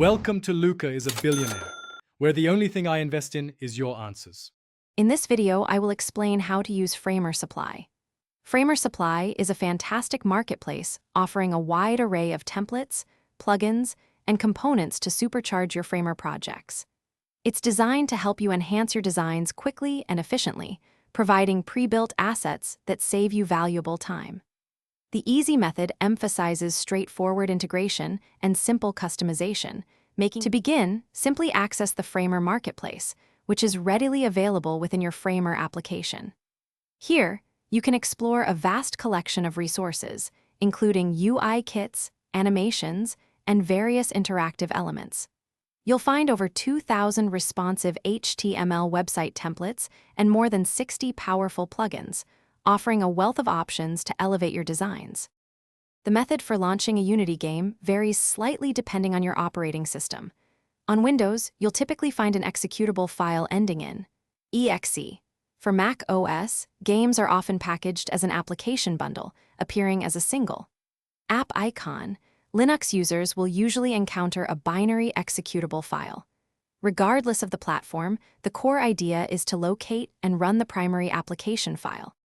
Welcome to Luca is a Billionaire, where the only thing I invest in is your answers. In this video, I will explain how to use Framer Supply. Framer Supply is a fantastic marketplace offering a wide array of templates, plugins, and components to supercharge your Framer projects. It's designed to help you enhance your designs quickly and efficiently, providing pre-built assets that save you valuable time. The easy method emphasizes straightforward integration and simple customization, making to begin, simply access the Framer Marketplace, which is readily available within your Framer application. Here, you can explore a vast collection of resources, including UI kits, animations, and various interactive elements. You'll find over 2,000 responsive HTML website templates and more than 60 powerful plugins, offering a wealth of options to elevate your designs. The method for launching a Unity game varies slightly depending on your operating system. On Windows, you'll typically find an executable file ending in .exe. For Mac OS, games are often packaged as an application bundle, appearing as a single app icon. Linux users will usually encounter a binary executable file. Regardless of the platform, the core idea is to locate and run the primary application file.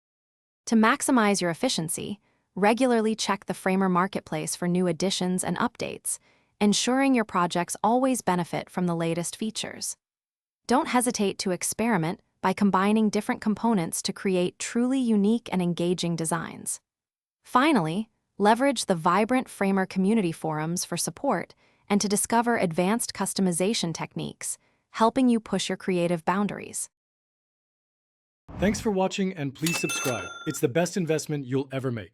To maximize your efficiency, regularly check the Framer Marketplace for new additions and updates, ensuring your projects always benefit from the latest features. Don't hesitate to experiment by combining different components to create truly unique and engaging designs. Finally, leverage the vibrant Framer community forums for support and to discover advanced customization techniques, helping you push your creative boundaries. Thanks for watching and please subscribe. It's the best investment you'll ever make.